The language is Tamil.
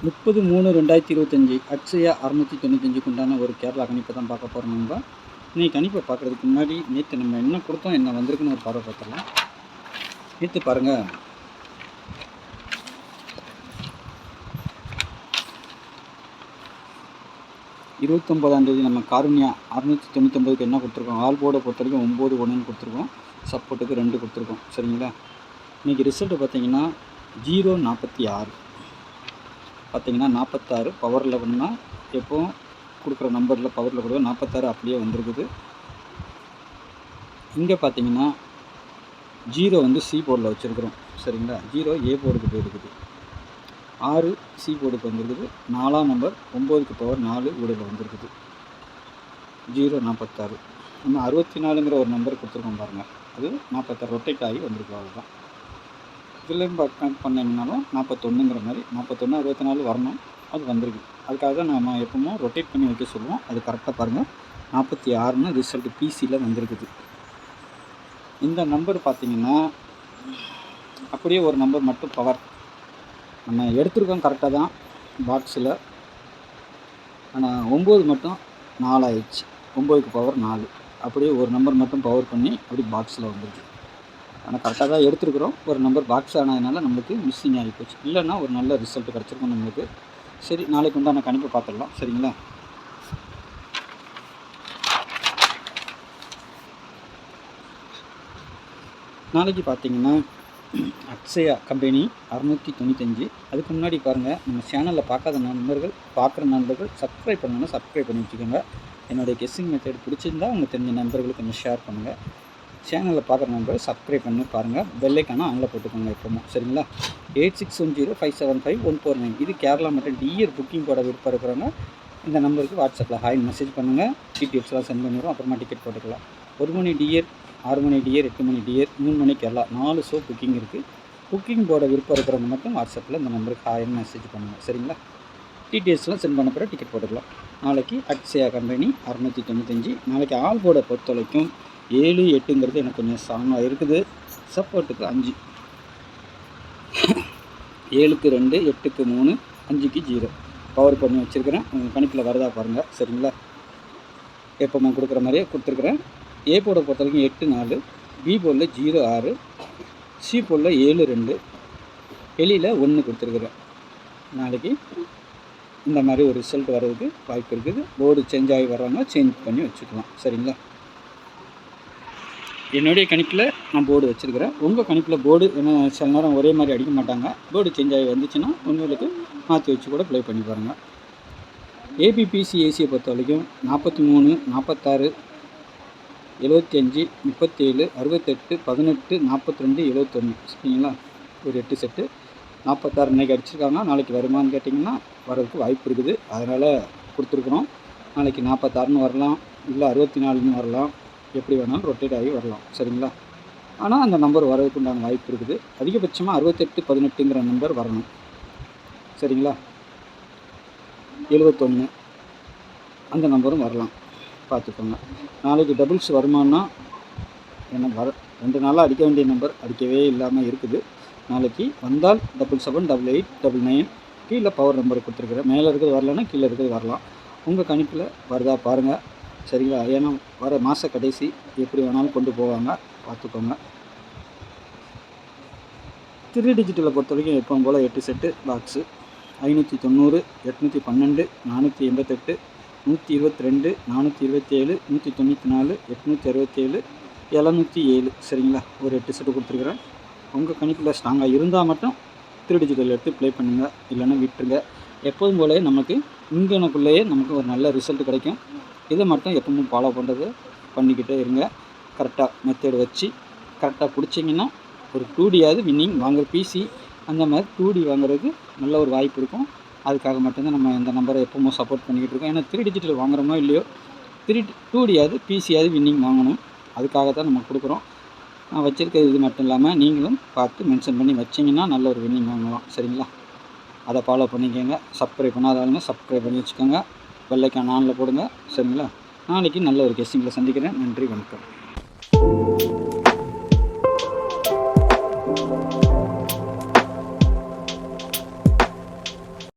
30/3/2025 அக்ஷயா 695க்கு உண்டான ஒரு கேரளா கணிப்பை தான் பார்க்க போகிறோம். நம்ம இன்னைக்கு கணிப்பை பார்க்குறதுக்கு முன்னாடி நேற்று நம்ம என்ன கொடுத்தோம், என்ன வந்திருக்குன்னு ஒரு பார்வை பார்த்துடலாம். நேற்று பாருங்கள், இருபத்தொம்போதாம் நம்ம காருண்யா 699க்கு என்ன கொடுத்துருக்கோம், ஆல் போர்டை பொறுத்த வரைக்கும் 9 1ன்னு கொடுத்துருக்கோம், சப்போர்ட்டுக்கு 2 கொடுத்துருக்கோம். சரிங்களா? இன்றைக்கி ரிசல்ட்டு பார்த்தீங்கன்னா 046 பார்த்தீங்கன்னா 46 பவர் 11 எப்போவும் கொடுக்குற நம்பரில் பவரில் கொடுக்க 46 அப்படியே வந்திருக்குது. இங்கே பார்த்தீங்கன்னா 0 வந்து சி போர்டில் வச்சுருக்குறோம். சரிங்களா? 0 ஏ போர்டுக்கு போயிருக்குது, 6 சி போர்டுக்கு வந்துருக்குது, 4ஆம் நம்பர் 9க்கு பவர் 4 ஊடில் வந்திருக்குது. 046 நம்ம 64ங்கிற ஒரு நம்பர் கொடுத்துருக்கோம் பாருங்கள், அது 46 ரொட்டேட் ஆகி வந்திருக்கு. அவ்வளோதான். இதுலேயும் கனெக்ட் பண்ணிங்கனாலும் 41ங்கிற மாதிரி 41 64 வரணும், அது வந்திருக்கு. அதுக்காக தான் நம்ம எப்பவுமே ரொட்டேட் பண்ணி வைக்க சொல்லுவோம். அது கரெக்டாக பாருங்கள், 46ன்னு ரிசல்ட் பிசியில் வந்திருக்குது. இந்த நம்பர் பார்த்திங்கன்னா அப்படியே ஒரு நம்பர் மட்டும் பவர் நம்ம எடுத்துருக்கோம் கரெக்டாக தான் பாக்ஸில், ஆனால் 9 மட்டும் 4 ஆயிடுச்சு. 9க்கு பவர் 4 அப்படியே ஒரு நம்பர் மட்டும் பவர் பண்ணி அப்படி பாக்ஸில் வந்துருக்கு. ஆனால் கரெக்டாக தான் எடுத்துருக்குறோம். ஒரு நம்பர் பாக்ஸ் ஆனதுனால நம்மளுக்கு மிஸ்ஸிங் ஆகி போச்சு. இல்லைன்னா ஒரு நல்ல ரிசல்ட் கிடச்சிருக்கும் நம்மளுக்கு. சரி, நாளைக்கு உண்டான கணிப்பை பார்த்துடலாம். சரிங்களா? நாளைக்கு பார்த்தீங்கன்னா அக்ஷயா கம்பெனி 695. அதுக்கு முன்னாடி பாருங்கள், நம்ம சேனலில் பார்க்காத நண்பர்கள், பார்க்குற நண்பர்கள் சப்ஸ்கிரைப் பண்ணணும்னா சப்ஸ்கிரைப் பண்ணி வச்சுக்கோங்க. என்னுடைய கெஸ்ஸிங் மெத்தட் பிடிச்சிருந்தால் உங்கள் தெரிஞ்ச நண்பர்களுக்கு கொஞ்சம் ஷேர் பண்ணுங்கள். சேனலில் பார்க்குற நம்பர் சப்ஸ்கிரைப் பண்ணி பாருங்கள், பெல்லைக்கான ஆனில் போட்டுக்கோங்க எப்போவும். சரிங்களா? 8610575149 இது கேரளா மற்றும் டிஆர் புக்கிங் போட விருப்பம் இருக்கிறவங்க இந்த நம்பருக்கு வாட்ஸ்அப்பில் ஹாய் மெசேஜ் பண்ணுங்கள். டீட்டெயில்ஸ்லாம் சென்ட் பண்ணிடுவோம். அப்புறமா டிக்கெட் போட்டுக்கலாம். 1 மணி டிஆர், 6 மணி டிஆர், 8 மணி டிஆர், 3 மணி கேரளா 4 ஷோ புக்கிங் இருக்குது. புக்கிங் போட விருப்பம் இருக்கிறவங்க மட்டும் வாட்ஸ்அப்பில் இந்த நம்பருக்கு ஹாய்னு மெசேஜ் பண்ணுங்கள். சரிங்களா? டீட்டெயில்ஸ்லாம் சென்ட் பண்ண பிறகு டிக்கெட் போட்டுக்கலாம். நாளைக்கு அக்ஷயா கம்பெனி 695. நாளைக்கு ஆல் போர்டை பொறுத்த வரைக்கும் 7 8ங்கிறது எனக்கு கொஞ்சம் ஸ்ட்ராங்காக இருக்குது. சப்போர்ட்டுக்கு 5, 7க்கு 2, 8க்கு 3, 5க்கு 0 பவர் பண்ணி வச்சுருக்கிறேன். உங்கள் கணிப்பில் வருதா பாருங்கள். சரிங்களா? எப்போ கொடுக்குற மாதிரியே கொடுத்துருக்குறேன். ஏ போர்டை பொறுத்த வரைக்கும் 8 4, பி போர்டில் 0 6, சி போர்டில் 7 2, வெளியில் 1 கொடுத்துருக்குறேன். நாளைக்கு இந்த மாதிரி ஒரு ரிசல்ட் வர்றதுக்கு வாய்ப்பு இருக்குது. போர்டு சேஞ்ச் ஆகி வர்றவங்க சேஞ்ச் பண்ணி வச்சுக்கலாம். சரிங்களா? என்னுடைய கணிப்பில் நான் போர்டு வச்சுருக்கிறேன். உங்கள் கணிப்பில் போர்டு என்ன சில நேரம் ஒரே மாதிரி அடிக்க மாட்டாங்க. போர்டு சேஞ்ச் ஆகி வந்துச்சுன்னா உங்களுக்கு மாற்றி வச்சு கூட ப்ளே பண்ணி பாருங்கள். ஏபிபிசி ஏசியை பொறுத்த வரைக்கும் 43 46 75 37 68 18 42 71. சரிங்களா? ஒரு 8 செட்டு 46 இன்றைக்கி அடிச்சிருக்காங்க. நாளைக்கு வருமானு கேட்டிங்கன்னா வரதுக்கு வாய்ப்பு இருக்குது. அதனால் கொடுத்துருக்குறோம். நாளைக்கு 46ன்னு வரலாம், இல்லை 64ன்னு வரலாம், எப்படி வேணாலும் ரொட்டேட் ஆகி வரலாம். சரிங்களா? ஆனால் அந்த நம்பர் வரதுக்கு உண்டான வாய்ப்பு இருக்குது. அதிகபட்சமாக 68 18ங்கிற நம்பர் வரணும். சரிங்களா? 71 அந்த நம்பரும் வரலாம், பார்த்துக்கோங்க. நாளைக்கு டபுள்ஸ் வருமானா என்ன 2 நாளாக அடிக்க வேண்டிய நம்பர் அடிக்கவே இல்லாமல் இருக்குது. நாளைக்கு வந்தால் 77 88 99 கீழே பவர் நம்பர் கொடுத்துருக்குறேன். மேலே இருக்கிறது வரலன்னா கீழே இருக்கிறது வரலாம். உங்கள் கணிப்பில் வருதா பாருங்கள். சரிங்களா? ஏன்னா வர மாத கடைசி எப்படி வேணாலும் கொண்டு போவாங்க, பார்த்துக்கோங்க. 3 டிஜிட்டலை பொறுத்த வரைக்கும் எப்பவும் போல் 8 செட்டு பாக்ஸு 590 812 488 122 427 194 867 707. சரிங்களா? ஒரு 8 செட்டு கொடுத்துருக்குறேன். உங்கள் கணிப்பில் ஸ்ட்ராங்காக இருந்தால் மட்டும் 3 டிஜிட்டல் எடுத்து ப்ளே பண்ணுங்கள், இல்லைன்னா விட்டுருங்க. எப்போதும் போல நமக்கு இங்கனுக்குள்ளேயே நமக்கு ஒரு நல்ல ரிசல்ட் கிடைக்கும். இதை மட்டும் எப்பவும் ஃபாலோ பண்ணுறது பண்ணிக்கிட்டே இருங்க. கரெக்டாக மெத்தேடு வச்சு கரெக்டாக பிடிச்சிங்கன்னா ஒரு 2டியாவது வின்னிங் வாங்குற பிசி அந்த மாதிரி 2டி வாங்குறதுக்கு நல்ல ஒரு வாய்ப்பு இருக்கும். அதுக்காக மட்டும்தான் நம்ம இந்த நம்பரை எப்பவும் சப்போர்ட் பண்ணிக்கிட்டு இருக்கோம். ஏன்னா 3 டிஜிட்டல் வாங்குறோமோ இல்லையோ 2டியாவது பிசியாவது வின்னிங் வாங்கணும். அதுக்காக தான் நம்ம கொடுக்குறோம். நான் வச்சுருக்கிறது இது மட்டும் இல்லாமல் நீங்களும் பார்த்து மென்ஷன் பண்ணி வச்சிங்கன்னா நல்ல ஒரு வின்னிங் வாங்கலாம். சரிங்களா? அதை ஃபாலோ பண்ணிக்கோங்க. சப்ஸ்கிரைப் பண்ணாதவங்க சப்ஸ்கிரைப் பண்ணி வச்சுக்கோங்க. பெல்லைக்கான ஆனில் போடுங்க. சரிங்களா? நாளைக்கு நல்ல ஒரு கெஸ்டிங்கில் சந்திக்கிறேன். நன்றி, வணக்கம்.